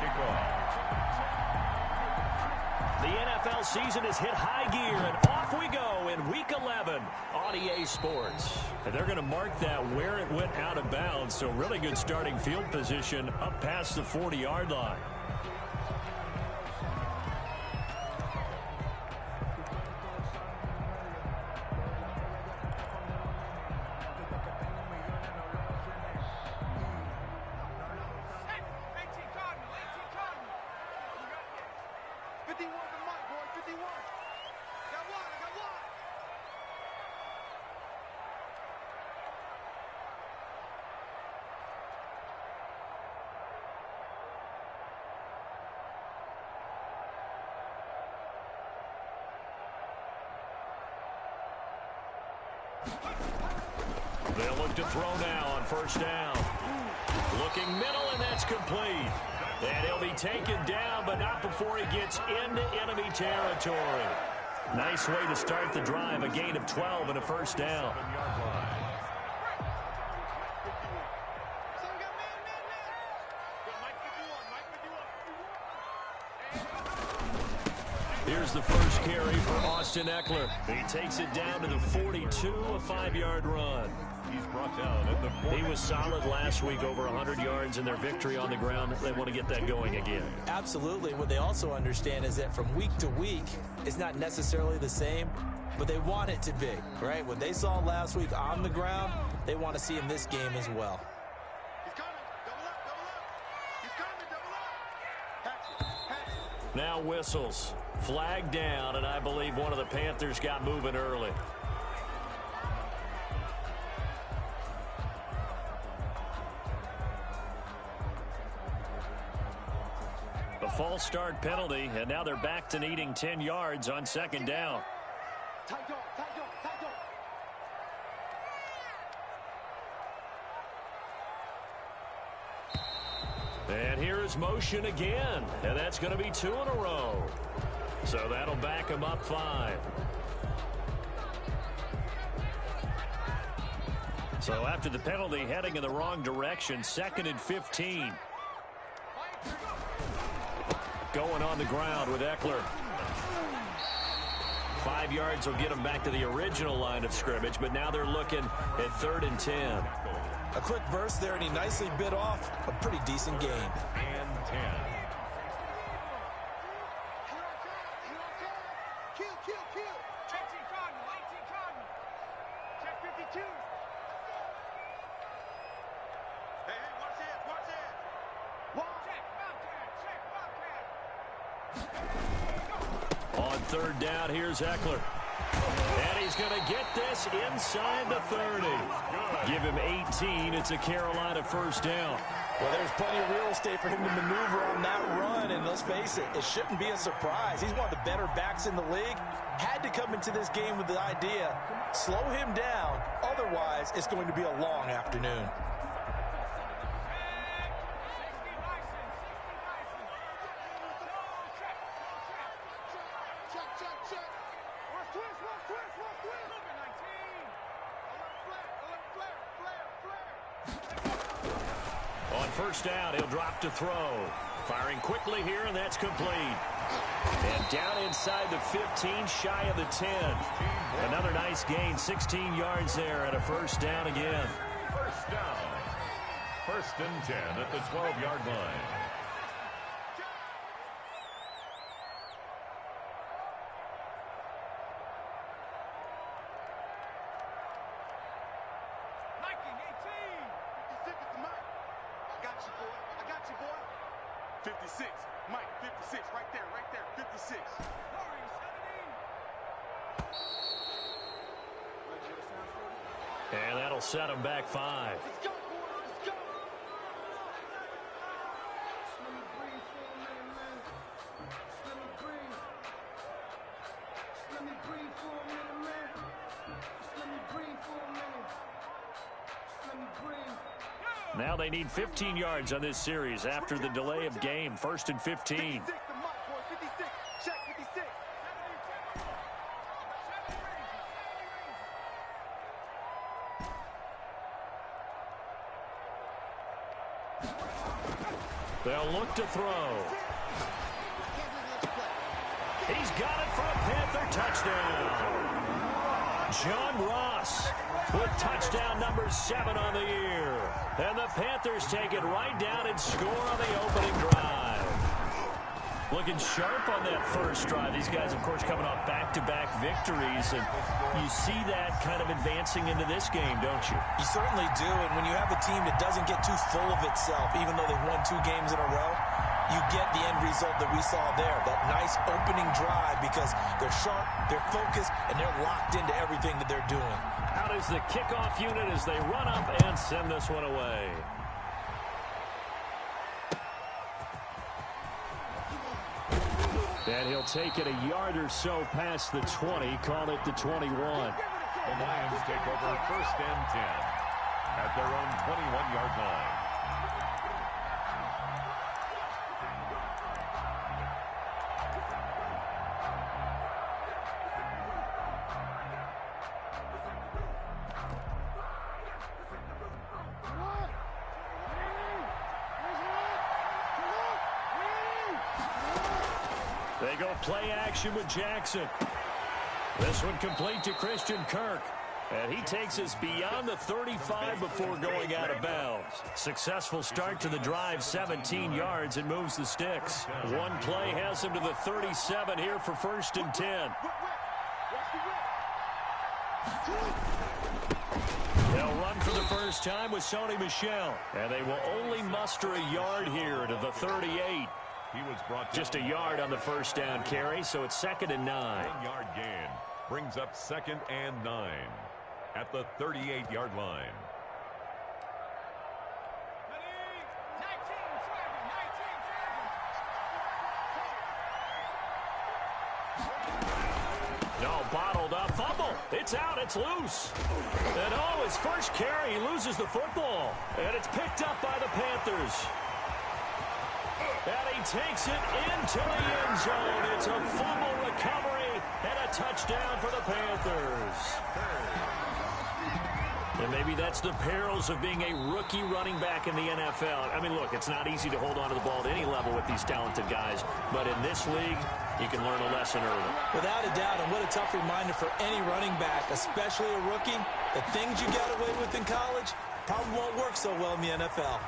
kickoff. The NFL season has hit high gear, and off we go in Week 11 on EA Sports. And they're going to mark that where it went out of bounds, so really good starting field position up past the 40-yard line. They'll look to throw now on first down. Looking middle, and that's complete. And he'll be taken down, but not before he gets into enemy territory. Nice way to start the drive, a gain of 12 and a first down. Here's the first carry for Austin Eckler. He takes it down to the 42, a 5-yard run. He's brought down at the 40. He was solid last week, over 100 yards in their victory on the ground. They want to get that going again. Absolutely. What they also understand is that from week to week, it's not necessarily the same, but they want it to be, right? What they saw last week on the ground, they want to see in this game as well. He's coming. Double up, double up. He's coming, double up. Patch it. Now whistles. Flag down, and I believe one of the Panthers got moving early. A false start penalty, and now they're back to needing 10 yards on second down. And here is motion again, and that's going to be 2 in a row. So that'll back him up 5. So after the penalty, heading in the wrong direction, 2nd and 15. Going on the ground with Eckler. 5 yards will get him back to the original line of scrimmage, but now they're looking at 3rd and 10. A quick burst there, and he nicely bit off a pretty decent gain. And 10. On 3rd down, here's Eckler. And he's going to get this inside the 30. Give him 18. It's a Carolina first down. Well, there's plenty of real estate for him to maneuver on that run, and let's face it, it shouldn't be a surprise. He's one of the better backs in the league. Had to come into this game with the idea, slow him down, otherwise it's going to be a long afternoon. First down, he'll drop to throw. Firing quickly here, and that's complete. And down inside the 15, shy of the 10. Another nice gain, 16 yards there, and a first down again. First down. 1st and 10 at the 12-yard line. And that'll set him back 5. Now they need 15 yards on this series after the delay of game. 1st and 15. They'll look to throw. He's got it for a Panther touchdown. John Ross with touchdown number 7 on the year. And the Panthers take it right down and score on the opening drive. Looking sharp on that first drive. These guys, of course, coming off back-to-back victories. And you see that kind of advancing into this game, don't you? You certainly do. And when you have a team that doesn't get too full of itself, even though they've won 2 games in a row, you get the end result that we saw there, that nice opening drive, because they're sharp, they're focused, and they're locked into everything that they're doing. Out is the kickoff unit as they run up and send this one away. And he'll take it a yard or so past the 20, call it the 21. The Lions take over first and 10 at their own 21-yard line. They go play action with Jackson. This one complete to Christian Kirk. And he takes us beyond the 35 before going out of bounds. Successful start to the drive, 17 yards, and moves the sticks. One play has him to the 37 here for first and 10. They'll run for the first time with Sony Michel. And they will only muster a yard here to the 38. He was brought just a yard on the first down carry, so it's 2nd and 9. 1-yard gain brings up 2nd and 9 at the 38-yard line. No, bottled up, fumble. It's out, it's loose. And oh, his first carry, he loses the football. And it's picked up by the Panthers. And he takes it into the end zone. It's a fumble recovery and a touchdown for the Panthers. And maybe that's the perils of being a rookie running back in the NFL. I mean, look, it's not easy to hold on to the ball at any level with these talented guys. But in this league, you can learn a lesson early. Without a doubt, and what a tough reminder for any running back, especially a rookie. The things you got away with in college probably won't work so well in the NFL.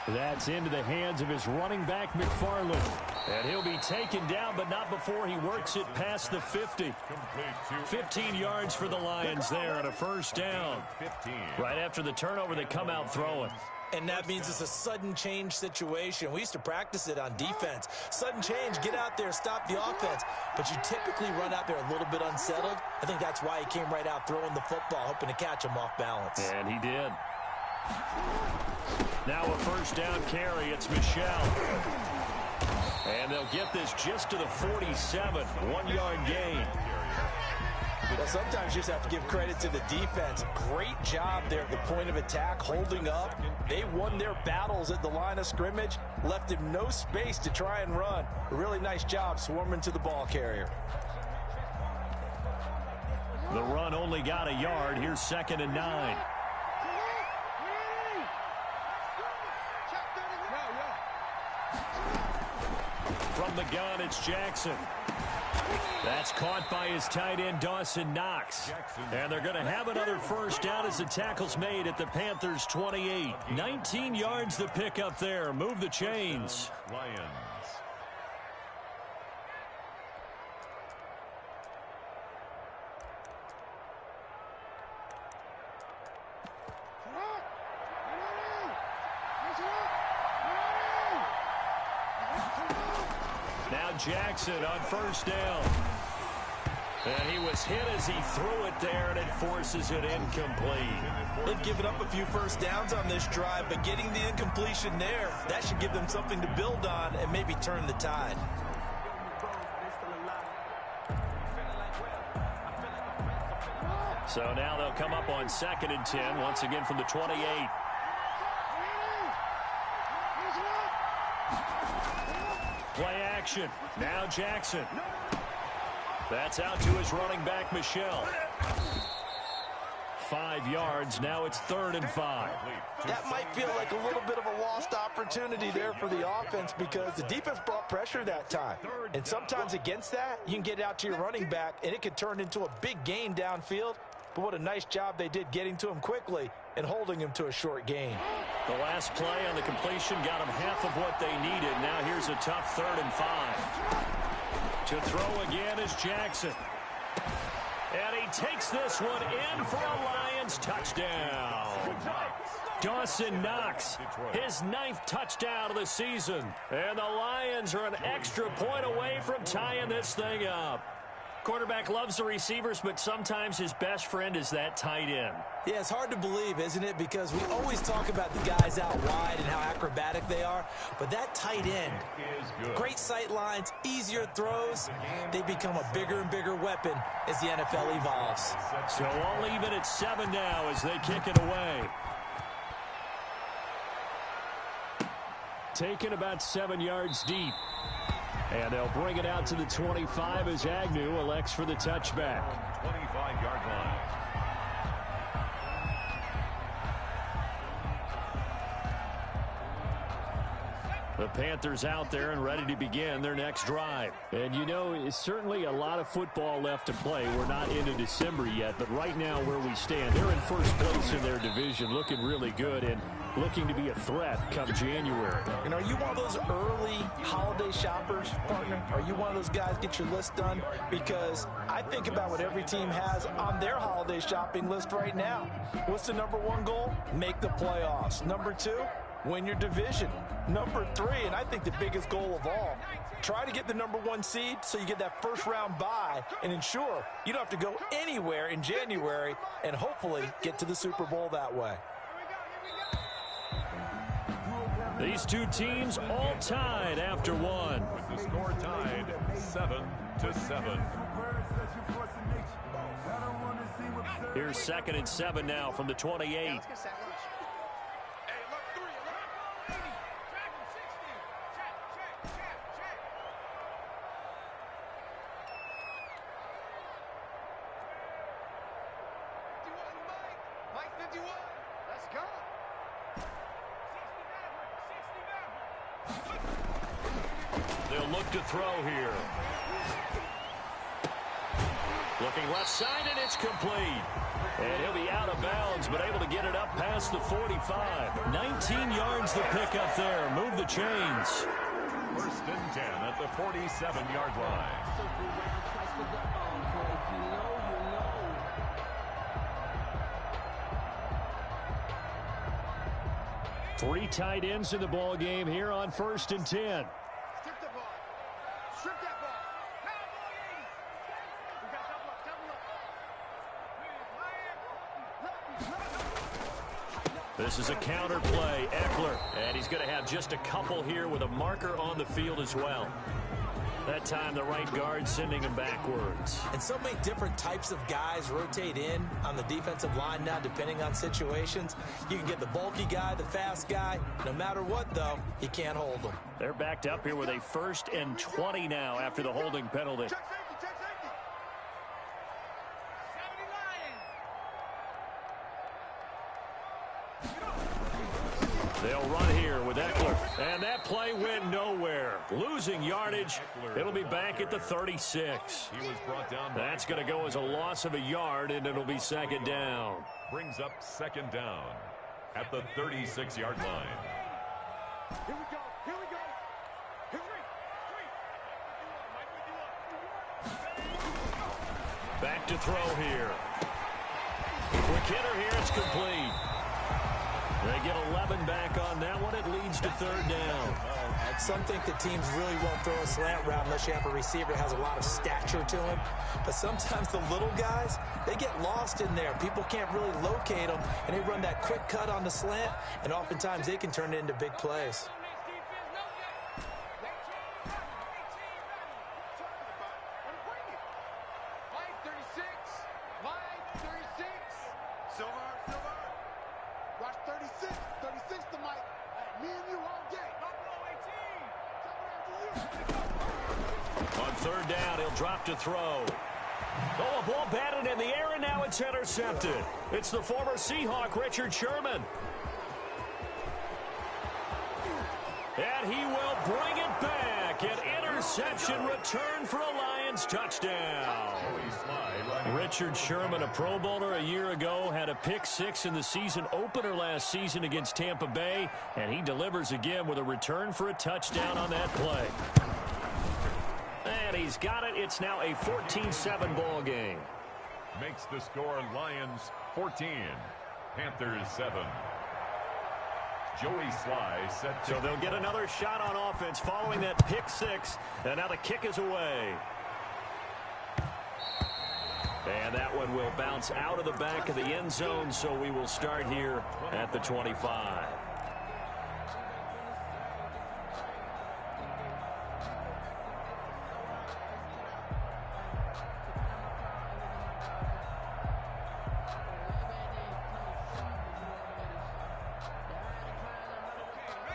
That's into the hands of his running back, McFarland. And he'll be taken down, but not before he works it past the 50. 15 yards for the Lions there on a first down. Right after the turnover, they come out throwing. And that means it's a sudden change situation. We used to practice it on defense. Sudden change, get out there, stop the offense. But you typically run out there a little bit unsettled. I think that's why he came right out throwing the football, hoping to catch him off balance. And he did. Now a first down carry. It's Michel. And they'll get this just to the 47. 1-yard gain. Well, sometimes you just have to give credit to the defense. Great job there at the point of attack, holding up. They won their battles at the line of scrimmage, left him no space to try and run. A really nice job swarming to the ball carrier. The run only got a yard. Here's 2nd and 9. From the gun, it's Jackson. That's caught by his tight end, Dawson Knox. And they're going to have another first down as the tackle's made at the Panthers' 28. 19 yards to pick up there. Move the chains. Lions. Now Jackson on first down. And he was hit as he threw it there, and it forces it incomplete. They've given up a few first downs on this drive, but getting the incompletion there, that should give them something to build on and maybe turn the tide. So now they'll come up on 2nd and 10, once again from the 28. Play action. Now Jackson. That's out to his running back, Michel. 5 yards. Now it's 3rd and 5. That might feel like a little bit of a lost opportunity there for the offense because the defense brought pressure that time. And sometimes against that, you can get out to your running back, and it could turn into a big gain downfield. But what a nice job they did getting to him quickly and holding him to a short gain. The last play on the completion got them half of what they needed. Now here's a tough 3rd and 5. To throw again is Jackson. And he takes this one in for a Lions touchdown. Dawson Knox, his 9th touchdown of the season. And the Lions are an extra point away from tying this thing up. Quarterback loves the receivers, but sometimes his best friend is that tight end. Yeah, it's hard to believe, isn't it? Because we always talk about the guys out wide and how acrobatic they are. But that tight end, great sight lines, easier throws, they become a bigger and bigger weapon as the NFL evolves. So all even at 7 now as they kick it away. Taken about 7 yards deep. And they'll bring it out to the 25 as Agnew elects for the touchback. 25-yard line. The Panthers out there and ready to begin their next drive. And you know, it's certainly a lot of football left to play. We're not into December yet, but right now where we stand, they're in first place in their division, looking really good and looking to be a threat come January. And are you one of those early holiday shoppers, partner? Are you one of those guys get your list done? Because I think about what every team has on their holiday shopping list right now. What's the #1 goal? Make the playoffs. #2, win your division. #3, and I think the biggest goal of all, try to get the #1 seed so you get that first-round bye and ensure you don't have to go anywhere in January and hopefully get to the Super Bowl that way. These two teams all tied after one. With the score tied 7-7. Here's 2nd and 7 now from the 28. They'll look to throw here. Looking left side, and it's complete. And he'll be out of bounds, but able to get it up past the 45. 19 yards to pick up there. Move the chains. 1st and 10 at the 47-yard line. 3 tight ends in the ball game here on 1st and 10. Strip the ball. Strip that ball. We got double up. This is a counter play. Eckler. And he's going to have just a couple here with a marker on the field as well. That time the right guard sending him backwards. And so many different types of guys rotate in on the defensive line now depending on situations. You can get the bulky guy, the fast guy. No matter what, though, you can't hold them. They're backed up here with a 1st and 20 now after the holding penalty. Check safety. Check safety. 70 Lions. They'll run here with Eckler. And that play went nowhere. Losing yardage. It'll be back at the 36. He was brought down. That's going to go as a loss of a yard, and it'll be 2nd down. Brings up 2nd down at the 36-yard line. Here we go. Here we go. Here we Back to throw here. Quick hitter here. It's complete. They get 11 back on that one. It leads to 3rd down. Some think that teams really won't throw a slant route unless you have a receiver that has a lot of stature to him. But sometimes the little guys, they get lost in there. People can't really locate them, and they run that quick cut on the slant, and oftentimes they can turn it into big plays. Watch 36. 36 to Mike. Me and you all day. On 3rd down, he'll drop to throw. Oh, a ball batted in the air, and now it's intercepted. It's the former Seahawk, Richard Sherman. And he will bring it back. An interception return for a Lions touchdown. Richard Sherman, a Pro Bowler a year ago, had a pick six in the season opener last season against Tampa Bay, and he delivers again with a return for a touchdown on that play. And he's got it. It's now a 14-7 ball game. Makes the score Lions 14, Panthers 7. Joey Sly set to... So they'll get another shot on offense following that pick six, and now the kick is away. And that one will bounce out of the back of the end zone, so we will start here at the 25.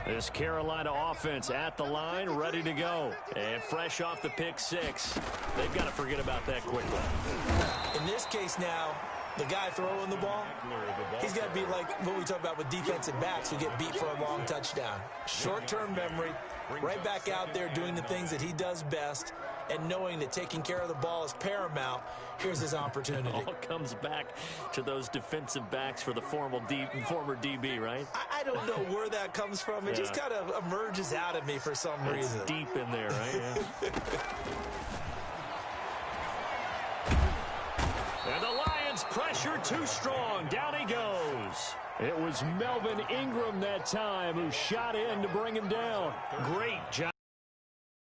This Carolina offense at the line, ready to go. And fresh off the pick six. They've got to forget about that quickly. In this case now, the guy throwing the ball, he's got to be like what we talk about with defensive backs who get beat for a long touchdown. Short-term memory, right back out there doing the things that he does best, and knowing that taking care of the ball is paramount. Here's his opportunity. All comes back to those defensive backs for the former DB, right? I don't know where that comes from. It just kind of emerges out of me for some reason. It's deep in there, right? Yeah. And the Lions pressure too strong. Down he goes. It was Melvin Ingram that time who shot in to bring him down. Great job.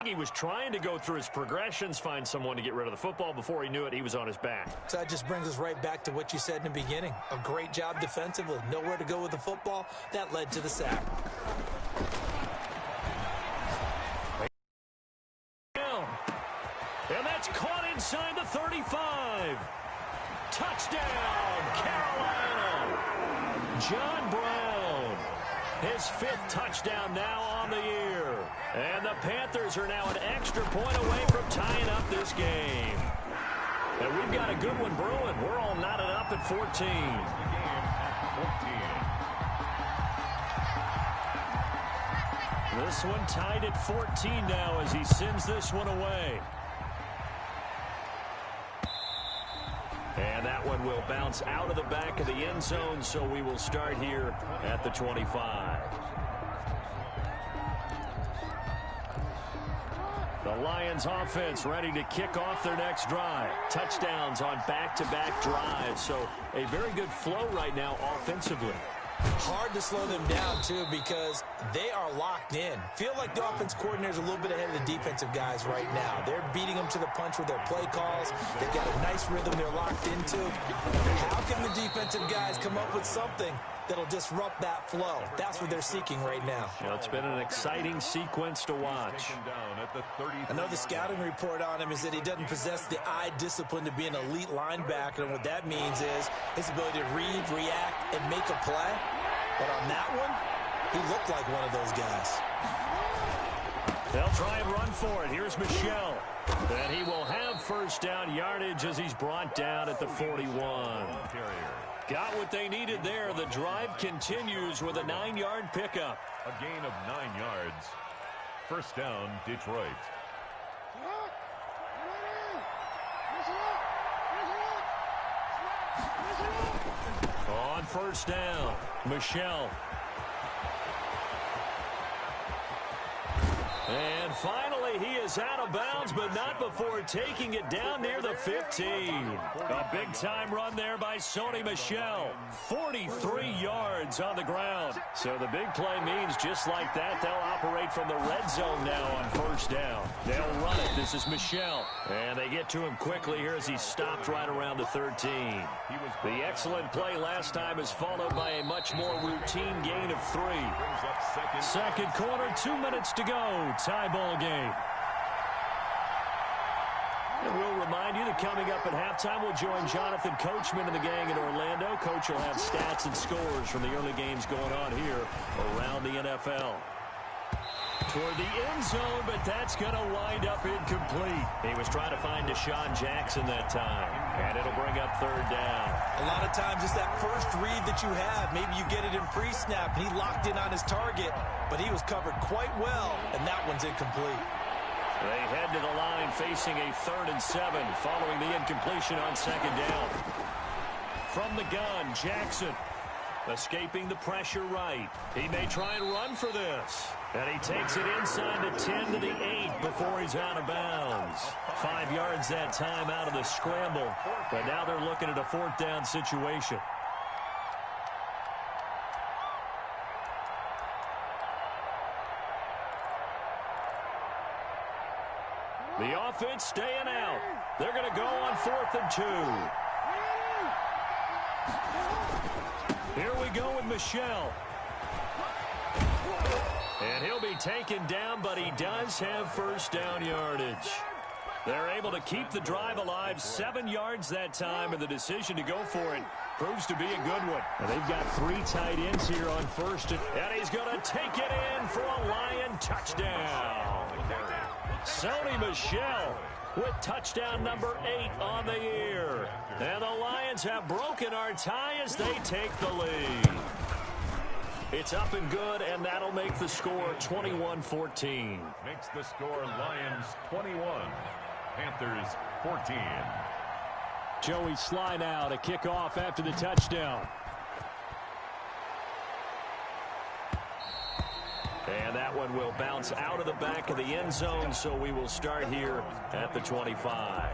He was trying to go through his progressions, find someone to get rid of the football. Before he knew it, he was on his back. So that just brings us right back to what you said in the beginning. A great job defensively. Nowhere to go with the football. That led to the sack. And that's caught inside the 35. Touchdown, Carolina. John Brown. His fifth touchdown now on the year. And the Panthers are now an extra point away from tying up this game. And we've got a good one brewing. We're all knotted up at 14. This one tied at 14 now as he sends this one away. And that one will bounce out of the back of the end zone, so we will start here at the 25. The Lions offense ready to kick off their next drive. Touchdowns on back-to-back drives, so a very good flow right now offensively. Hard to slow them down, too, because they are locked in. Feel like the offense coordinator's a little bit ahead of the defensive guys right now. They're beating them to the punch with their play calls. They've got a nice rhythm they're locked into. How can the defensive guys come up with something that'll disrupt that flow? That's what they're seeking right now. Well, it's been an exciting sequence to watch. I know the scouting report on him is that he doesn't possess the eye discipline to be an elite linebacker, and what that means is his ability to read, react, and make a play. But on that one, he looked like one of those guys. They'll try and run for it. Here's Michel. And he will have first down yardage as he's brought down at the 41. Got what they needed there. The drive continues with a 9-yard pickup. A gain of 9 yards. First down, Detroit. On first down, Michel. And finally, he is out of bounds, but not before taking it down near the 15. A big-time run there by Sony Michel. 43 yards on the ground. So the big play means just like that, they'll operate from the red zone now on first down. They'll run it. This is Michel. And they get to him quickly here as he stopped right around the 13. The excellent play last time is followed by a much more routine gain of 3. Second quarter, 2 minutes to go. Tie ball game. And we'll remind you that coming up at halftime, we'll join Jonathan Coachman and the gang in Orlando. Coach will have stats and scores from the early games going on here around the NFL. toward the end zone, but that's going to wind up incomplete. He was trying to find Deshaun Jackson that time, and it'll bring up third down. A lot of times it's that first read that you have. Maybe you get it in pre-snap, and he locked in on his target, but he was covered quite well, and that one's incomplete. They head to the line facing a 3rd and 7 following the incompletion on 2nd down. From the gun, Jackson escaping the pressure right. He may try and run for this. And he takes it inside the 10 to the 8 before he's out of bounds. 5 yards that time out of the scramble. But now they're looking at a 4th down situation. The offense staying out. They're going to go on 4th and 2. Here we go with Michel. And he'll be taken down, but he does have 1st down yardage. They're able to keep the drive alive, 7 yards that time, and the decision to go for it proves to be a good one. And they've got 3 tight ends here on 1st, and he's going to take it in for a Lion touchdown. Sony Michel with touchdown number 8 on the year. And the Lions have broken our tie as they take the lead. It's up and good, and that'll make the score 21-14. Makes the score Lions 21, Panthers 14. Joey Sly now to kick off after the touchdown. And that one will bounce out of the back of the end zone, so we will start here at the 25.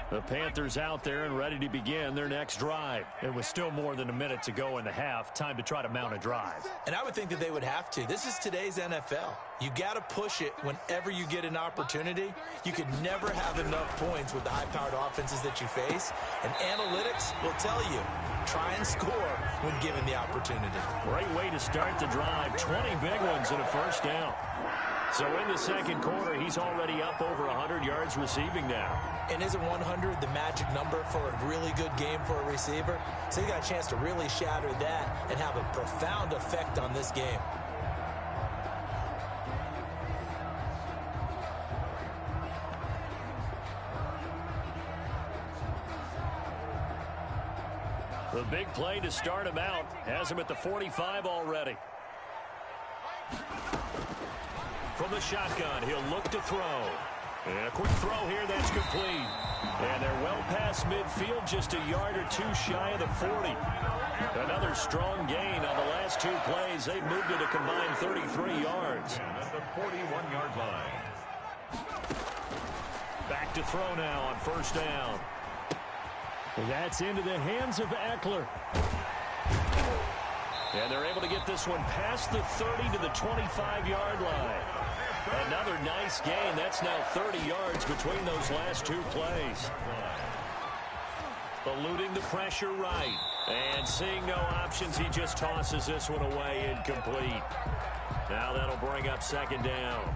The Panthers out there and ready to begin their next drive. It was still more than a minute to go in the half. Time to try to mount a drive. And I would think that they would have to. This is today's NFL. You got to push it whenever you get an opportunity. You could never have enough points with the high-powered offenses that you face. And analytics will tell you, try and score when given the opportunity. Great way to start the drive. 20 big ones and a 1st down. So in the 2nd quarter, he's already up over 100 yards receiving now. And isn't 100 the magic number for a really good game for a receiver? So he got a chance to really shatter that and have a profound effect on this game. The big play to start him out has him at the 45 already. From the shotgun, he'll look to throw. And a quick throw here that's complete. And they're well past midfield, just a yard or 2 shy of the 40. Another strong gain on the last 2 plays. They've moved it a combined 33 yards. And at the 41-yard line. Back to throw now on 1st down. That's into the hands of Eckler. And they're able to get this one past the 30 to the 25-yard line. Another nice gain. That's now 30 yards between those last 2 plays. Eluding the pressure right. And seeing no options, he just tosses this one away incomplete. Now that'll bring up 2nd down.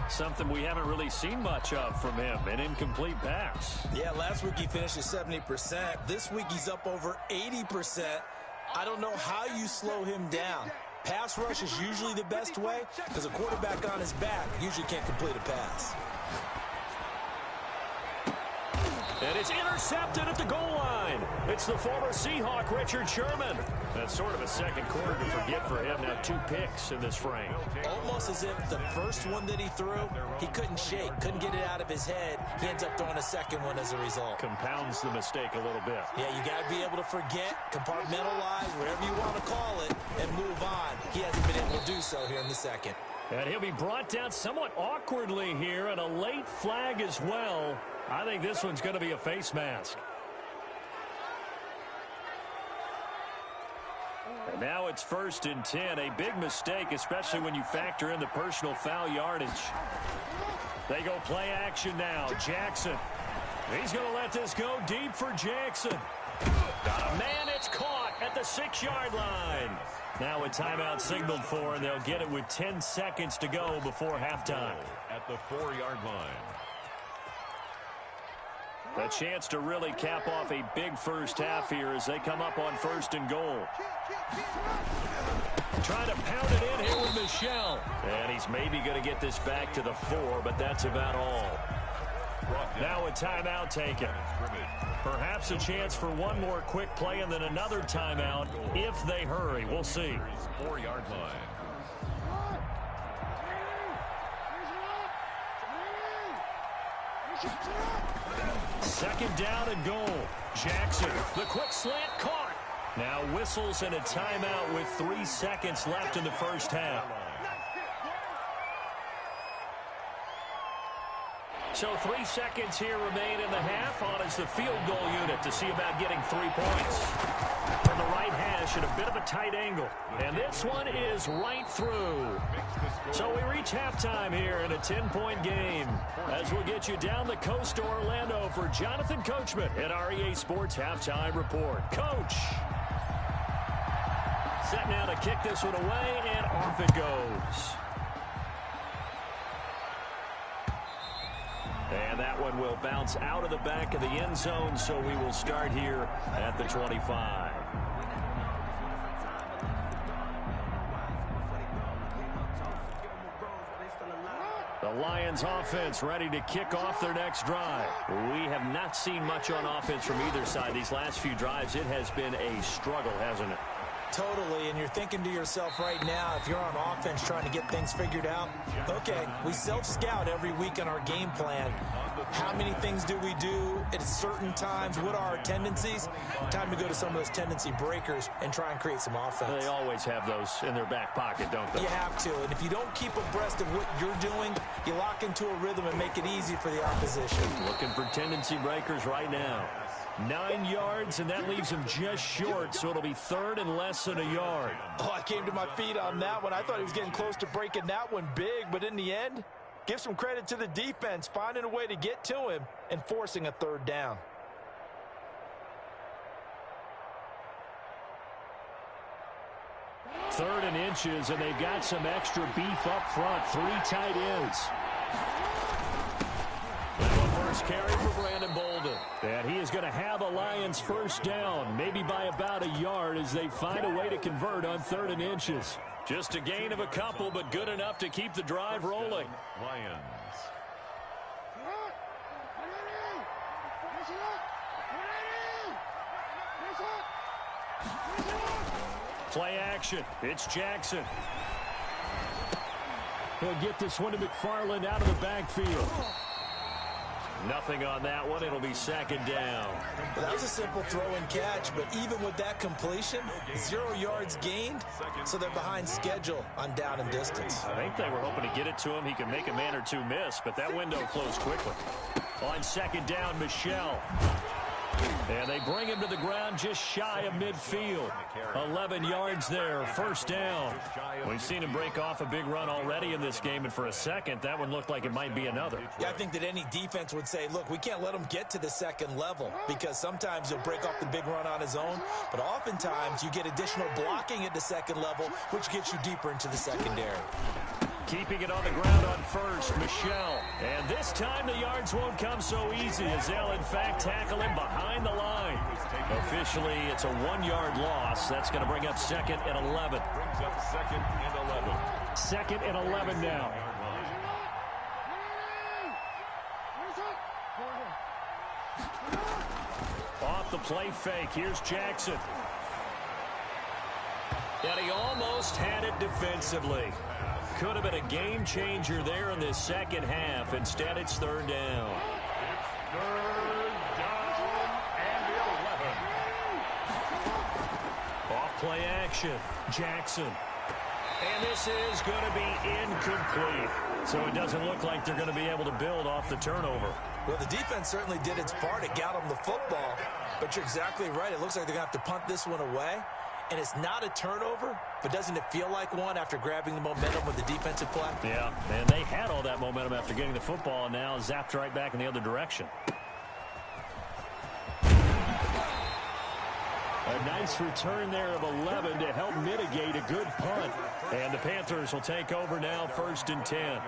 Something we haven't really seen much of from him, an incomplete pass. Yeah, last week he finished at 70%. This week he's up over 80%. I don't know how you slow him down. Pass rush is usually the best way because a quarterback on his back usually can't complete a pass. And it's intercepted at the goal line. It's the former Seahawk, Richard Sherman. That's sort of a 2nd quarter to forget for him. Now 2 picks in this frame. Almost as if the first one that he threw, he couldn't shake, couldn't get it out of his head. He ends up throwing a 2nd one as a result. Compounds the mistake a little bit. Yeah, you got to be able to forget, compartmentalize, whatever you want to call it, and move on. He hasn't been able to do so here in the 2nd. And he'll be brought down somewhat awkwardly here, and a late flag as well. I think this one's going to be a face mask. And now it's 1st and 10. A big mistake, especially when you factor in the personal foul yardage. They go play action now. Jackson. He's going to let this go deep for Jackson. Got a man, it's caught at the 6-yard line. Now a timeout signaled for, and they'll get it with 10 seconds to go before halftime. At the 4-yard line. A chance to really cap off a big first half here as they come up on 1st and goal. Trying to pound it in here with Michel. And he's maybe going to get this back to the 4, but that's about all. Now a timeout taken. Perhaps a chance for one more quick play and then another timeout if they hurry. We'll see. 4-yard line. Second down and goal. Jackson, the quick slant caught. Now whistles and a timeout with 3 seconds left in the first half. So 3 seconds here remain in the half. On is the field goal unit to see about getting 3 points. From the right hash at a bit of a tight angle. And this one is right through. So we reach halftime here in a 10-point game. As we'll get you down the coast to Orlando for Jonathan Coachman at our EA Sports Halftime Report. Coach. Set now to kick this one away, and off it goes. And that one will bounce out of the back of the end zone, so we will start here at the 25. The Lions offense ready to kick off their next drive. We have not seen much on offense from either side these last few drives. It has been a struggle, hasn't it? Totally, and you're thinking to yourself right now, if you're on offense trying to get things figured out, okay, we self-scout every week in our game plan. How many things do we do at certain times? What are our tendencies? Time to go to some of those tendency breakers and try and create some offense. They always have those in their back pocket, don't they? You have to, and if you don't keep abreast of what you're doing, you lock into a rhythm and make it easy for the opposition. Looking for tendency breakers right now. 9 yards, and that leaves him just short, so it'll be 3rd and less than a yard. Oh, I came to my feet on that one. I thought he was getting close to breaking that one big, but in the end, give some credit to the defense, finding a way to get to him and forcing a 3rd down. Third and inches, and they've got some extra beef up front. 3 tight ends. First carry for Brandon Bolden. And he is going to have a Lions first down, maybe by about a yard as they find a way to convert on 3rd and inches. Just a gain of a couple, but good enough to keep the drive rolling. Lions. Play action. It's Jackson. He'll get this one to McFarland out of the backfield. Nothing on that one. It'll be 2nd down. Well, that was a simple throw and catch, but even with that completion, 0 yards gained, so they're behind schedule on down and distance. I think they were hoping to get it to him. He could make a man or two miss, but that window closed quickly. On 2nd down, Michel. And they bring him to the ground just shy of midfield. 11 yards there, 1st down. We've seen him break off a big run already in this game, and for a second, that one looked like it might be another. Yeah, I think that any defense would say, look, we can't let him get to the 2nd level, because sometimes he'll break off the big run on his own, but oftentimes you get additional blocking at the 2nd level, which gets you deeper into the secondary. Keeping it on the ground on 1st, Michel. And this time the yards won't come so easy as they'll, in fact, tackle him behind the line. Officially, it's a 1-yard loss. That's going to bring up 2nd and 11. Brings up 2nd and 11. 2nd and 11 now. Off the play fake. Here's Jackson. And he almost had it defensively. Could have been a game changer there in this 2nd half. Instead, it's 3rd down. It's 3rd down and 11. Off play action. Jackson. And this is going to be incomplete. So it doesn't look like they're going to be able to build off the turnover. Well, the defense certainly did its part. It got them the football. But you're exactly right. It looks like they're going to have to punt this one away. And it's not a turnover, but doesn't it feel like one after grabbing the momentum with the defensive play? Yeah, and they had all that momentum after getting the football, and now zapped right back in the other direction. A nice return there of 11 to help mitigate a good punt. And the Panthers will take over now, 1st and 10.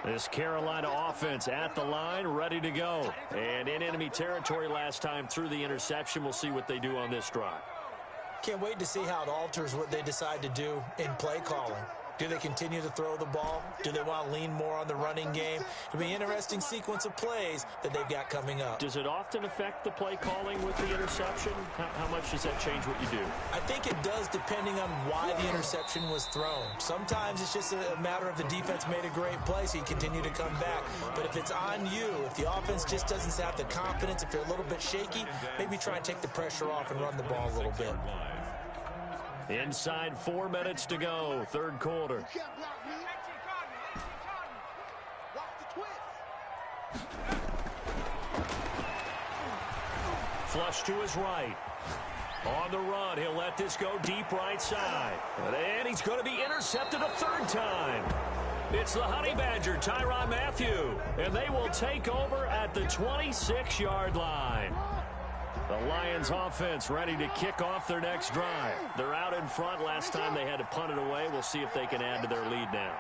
This Carolina offense at the line, ready to go. And in enemy territory last time through the interception. We'll see what they do on this drive. Can't wait to see how it alters what they decide to do in play calling. Do they continue to throw the ball? Do they want to lean more on the running game? It'll be an interesting sequence of plays that they've got coming up. Does it often affect the play calling with the interception? How much does that change what you do? I think it does, depending on why the interception was thrown. Sometimes it's just a matter of the defense made a great play, so you continue to come back. But if it's on you, if the offense just doesn't have the confidence, if you're a little bit shaky, maybe try and take the pressure off and run the ball a little bit. Inside 4 minutes to go, 3rd quarter. Flush to his right. On the run, he'll let this go deep right side. And he's going to be intercepted a 3rd time. It's the Honey Badger, Tyrann Mathieu. And they will take over at the 26-yard line. The Lions offense ready to kick off their next drive. They're out in front. Last time they had to punt it away. We'll see if they can add to their lead now.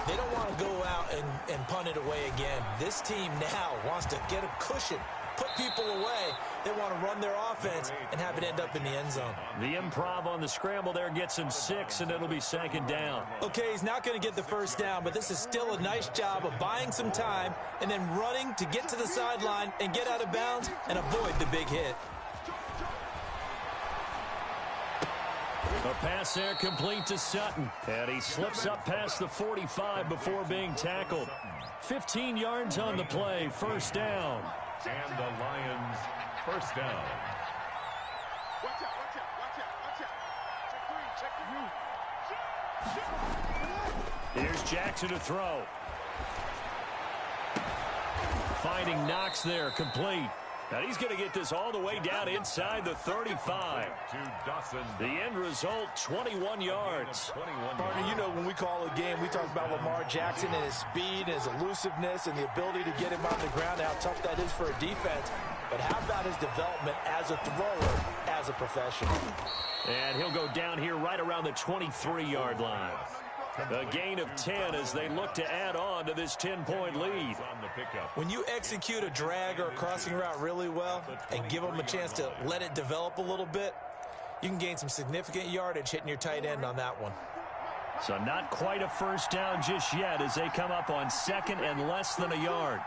They don't want to go out and punt it away again. This team now wants to get a cushion, put people away. They want to run their offense and have it end up in the end zone. The improv on the scramble there gets him 6, and it'll be 2nd down. Okay, he's not going to get the 1st down, but this is still a nice job of buying some time and then running to get to the sideline and get out of bounds and avoid the big hit. A pass there complete to Sutton. And he slips up past the 45 before being tackled. 15 yards on the play, 1st down. And the Lions, 1st down. Watch out, watch out, watch out, watch out. Check 3, check 3. Here's Jackson to throw. Finding Knox there, complete. And he's going to get this all the way down inside the 35. To Dawson. The end result, 21 yards. Partner, you know when we call a game, we talk about Lamar Jackson and his speed and his elusiveness and the ability to get him on the ground, how tough that is for a defense. But how about his development as a thrower, as a professional? And he'll go down here right around the 23-yard line. A gain of 10 as they look to add on to this 10-point lead. When you execute a drag or a crossing route really well and give them a chance to let it develop a little bit, you can gain some significant yardage hitting your tight end on that one. So not quite a 1st down just yet as they come up on 2nd and less than a yard.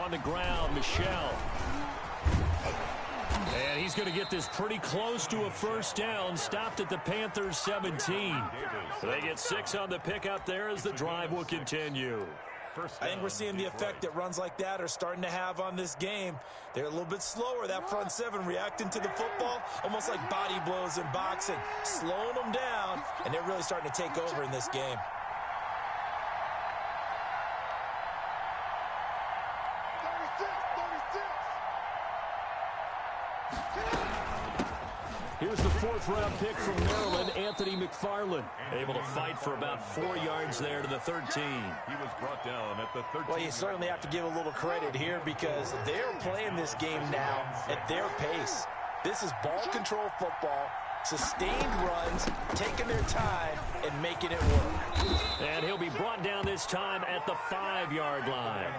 On the ground, Michel. And he's going to get this pretty close to a 1st down. Stopped at the Panthers 17. They get 6 on the pickup there as the drive will continue. I think we're seeing the effect that runs like that are starting to have on this game. They're a little bit slower, that front 7 reacting to the football, almost like body blows in boxing, slowing them down, and they're really starting to take over in this game. Here's the 4th-round pick from Maryland, Anthony McFarland. Able to fight for about 4 yards there to the 13. He was brought down at the 13. Well, you certainly have to give a little credit here because they're playing this game now at their pace. This is ball control football, sustained runs, taking their time, and making it work. And he'll be brought down this time at the 5-yard line.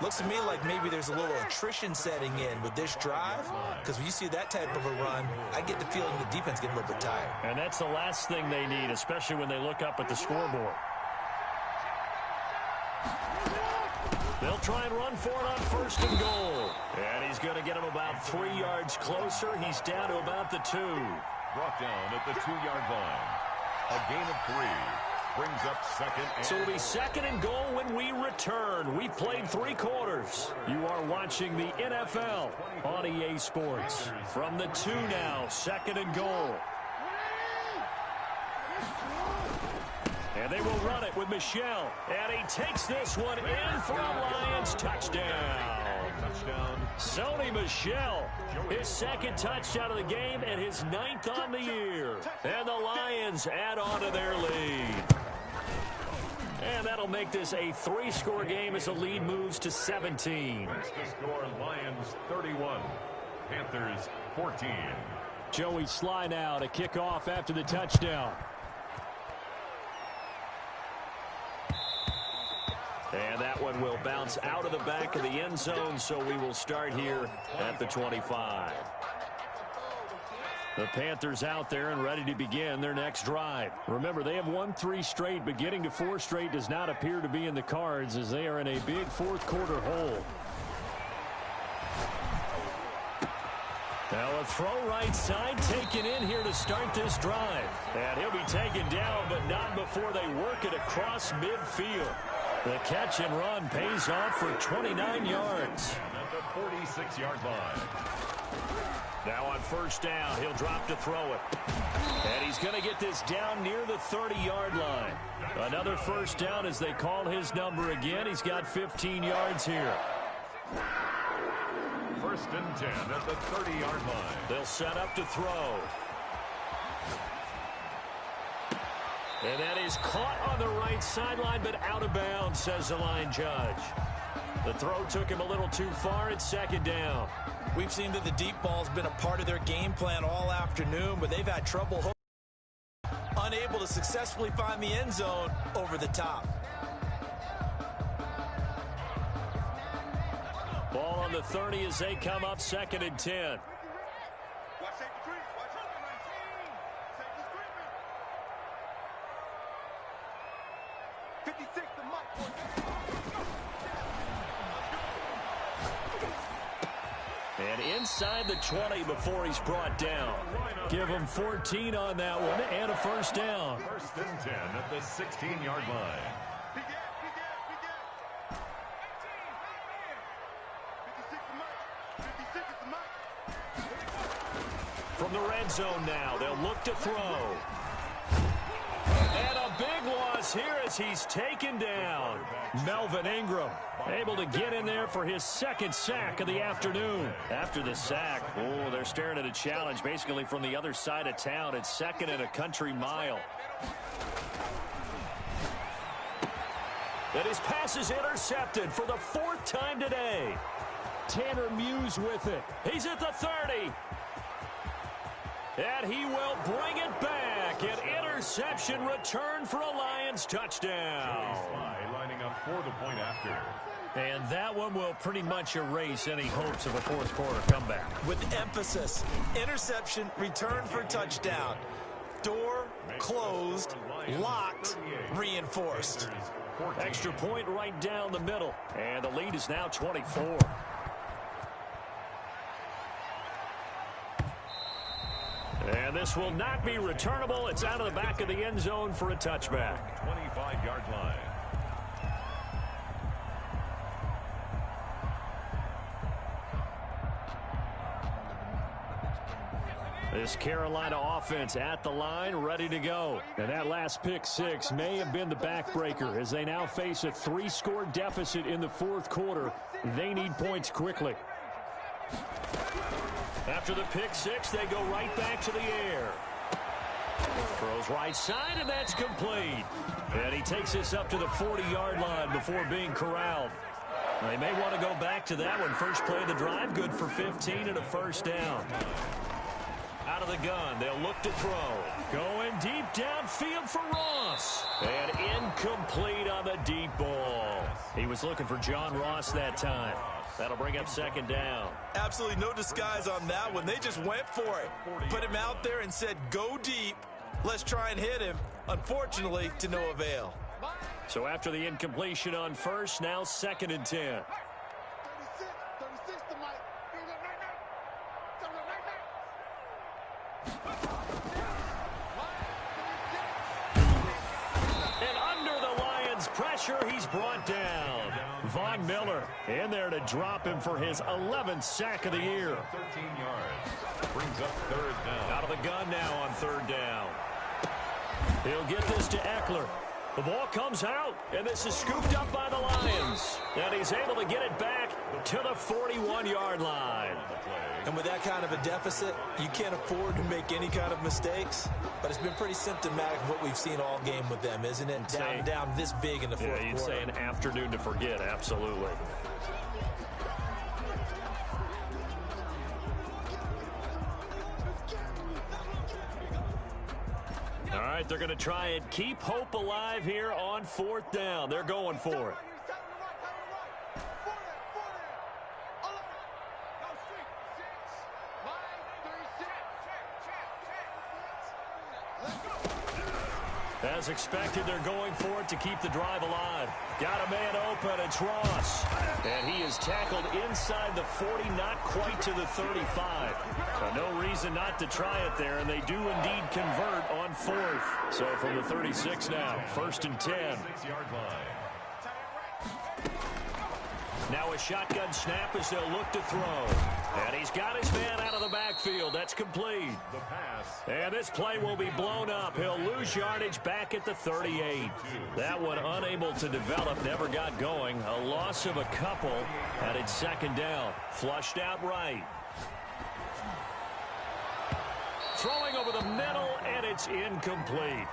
Looks to me like maybe there's a little attrition setting in with this drive, because when you see that type of a run, I get the feeling the defense getting a little bit tired. And that's the last thing they need, especially when they look up at the scoreboard. They'll try and run for it on 1st and goal. And he's going to get him about 3 yards closer. He's down to about the 2. Brought down at the 2-yard line. A gain of 3. Brings up 2nd and So it'll be 2nd and goal when we return. We've played 3 quarters. You are watching the NFL on EA Sports. From the 2 now, 2nd and goal. And they will run it with Michel. And he takes this one in for a Lions touchdown. touchdown. Sony Michel, his second touchdown of the game and his 9th on the year. And the Lions add on to their lead. And that'll make this a 3-score game as the lead moves to 17. That's the score. Lions 31, Panthers 14. Joey Sly now to kick off after the touchdown. And that one will bounce out of the back of the end zone, so we will start here at the 25. The Panthers out there and ready to begin their next drive. Remember, they have won 3 straight, but getting to 4 straight does not appear to be in the cards as they are in a big fourth-quarter hole. Now a throw right side taken in here to start this drive. And he'll be taken down, but not before they work it across midfield. The catch and run pays off for 29 yards. At the 46-yard line. Now on first down, he'll drop to throw it. And he's going to get this down near the 30-yard line. Another first down as they call his number again. He's got 15 yards here. First and 10 at the 30-yard line. They'll set up to throw. And that is caught on the right sideline, but out of bounds, says the line judge. The throw took him a little too far. It's second down. We've seen that the deep ball's been a part of their game plan all afternoon, but they've had trouble unable to successfully find the end zone over the top. Ball on the 30 as they come up second and 10. Watch safety screen. Watch safety screen. 56 to Mike. And inside the 20 before he's brought down. Give him 14 on that one and a first down. First and 10 at the 16-yard line. Big gap, big gap, big gap. 56 to Mike. 56 to Mike. From the red zone now, they'll look to throw. And a big loss here as he's taken down. Melvin Ingram able to get in there for his second sack of the afternoon. After the sack, they're staring at a challenge basically from the other side of town. It's second and a country mile. And his pass is intercepted for the 4th time today. Tanner Muse with it. He's at the 30. And he will bring it back. An interception return for a Lions touchdown. Lining up for the point after. And that one will pretty much erase any hopes of a fourth-quarter comeback. With emphasis, interception, return for touchdown. Door closed, locked, reinforced. Extra point right down the middle. And the lead is now 24. And this will not be returnable. It's out of the back of the end zone for a touchback. 25-yard line. This Carolina offense at the line, ready to go. And that last pick six may have been the backbreaker as they now face a 3-score deficit in the fourth quarter. They need points quickly. After the pick six, they go right back to the air. Throws right side, and that's complete. And he takes this up to the 40-yard line before being corralled. They may want to go back to that one. First play of the drive, good for 15 and a first down. Out of the gun, they'll look to throw. Going deep downfield for Ross. And incomplete on the deep ball. He was looking for John Ross that time. That'll bring up second down. Absolutely no disguise on that one. They just went for it. Put him out there and said, go deep. Let's try and hit him. Unfortunately, to no avail. So after the incompletion on first, now second and 10. 36 to Mike. And under the Lions' pressure, he's brought down. Von Miller in there to drop him for his 11th sack of the year. 13 yards. Brings up third down. Out of the gun now on third down. He'll get this to Eckler. The ball comes out, and this is scooped up by the Lions. And he's able to get it back to the 41-yard line. And with that kind of a deficit, you can't afford to make any kind of mistakes. But it's been pretty symptomatic of what we've seen all game with them, isn't it? Down this big in the fourth quarter. You'd say an afternoon to forget, absolutely. All right, they're going to try and keep hope alive here on fourth down. They're going for it. As expected, they're going for it to keep the drive alive. Got a man open, it's Ross. And he is tackled inside the 40, not quite to the 35. So no reason not to try it there, and they do indeed convert on fourth. So from the 36 now, 1st and 10. Now a shotgun snap as they'll look to throw. And he's got his man out of the backfield. That's complete. The pass. And this play will be blown up. He'll lose yardage back at the 38. That one unable to develop, never got going. A loss of a couple, and it's 2nd down. Flushed out right. Throwing over the middle, and it's incomplete.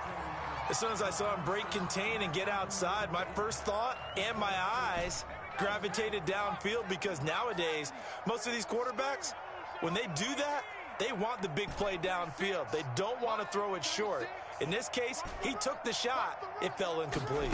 As soon as I saw him break contain and get outside, my first thought and my eyes gravitated downfield, because nowadays, most of these quarterbacks, when they do that, they want the big play downfield. They don't want to throw it short. In this case, he took the shot. It fell incomplete.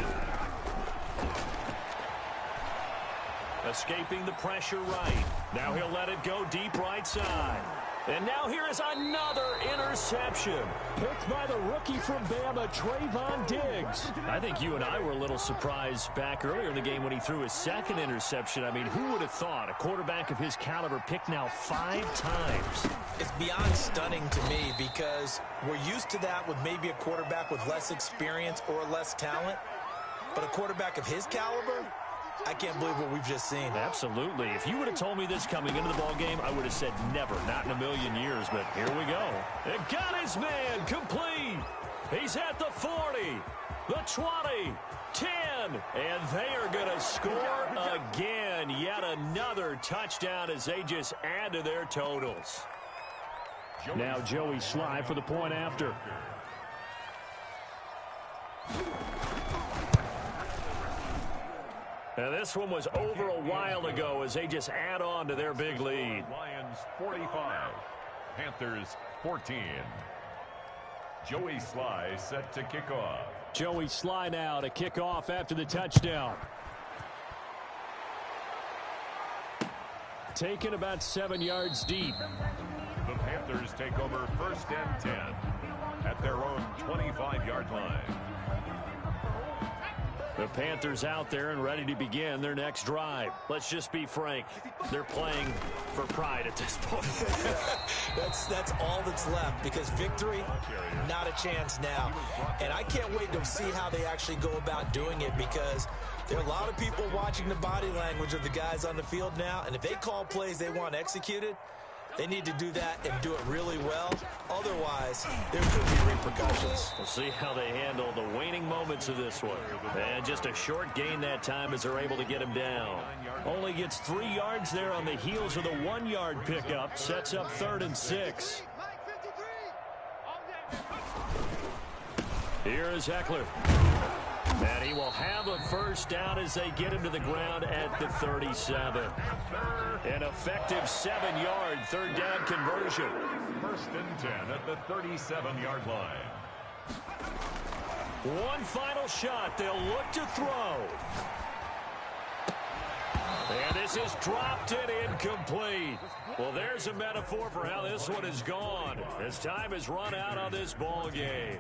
Escaping the pressure right. Now he'll let it go deep right side. And now here is another interception. Picked by the rookie from Bama, Trayvon Diggs. I think you and I were a little surprised back earlier in the game when he threw his 2nd interception. I mean, who would have thought a quarterback of his caliber picked now 5 times? It's beyond stunning to me, because we're used to that with maybe a quarterback with less experience or less talent. But a quarterback of his caliber, I can't believe what we've just seen. Absolutely. If you would have told me this coming into the ballgame, I would have said never, not in a million years. But here we go. It got his man complete. He's at the 40, the 20, 10, and they are going to score again. Yet another touchdown as they just add to their totals. Now Joey Sly for the point after. Now this one was over a while ago as they just add on to their big lead. Lions 45, Panthers 14. Joey Sly set to kick off. Joey Sly now to kick off after the touchdown. Taken about 7 yards deep. The Panthers take over 1st and 10 at their own 25-yard line. The Panthers out there and ready to begin their next drive. Let's just be frank. They're playing for pride at this point. That's all that's left, because victory, not a chance now. And I can't wait to see how they actually go about doing it, because there are a lot of people watching the body language of the guys on the field now. And if they call plays they want executed, they need to do that and do it really well. Otherwise, there could be repercussions. We'll see how they handle the waning moments of this one. And just a short gain that time as they're able to get him down. Only gets 3 yards there on the heels of the 1-yard pickup. Sets up 3rd and 6. Here is Eckler. And he will have a first down as they get him to the ground at the 37. An effective 7-yard 3rd down conversion. 1st and 10 at the 37-yard line. One final shot. They'll look to throw. And this is dropped and incomplete. Well, there's a metaphor for how this one is gone, as time has run out on this ball game.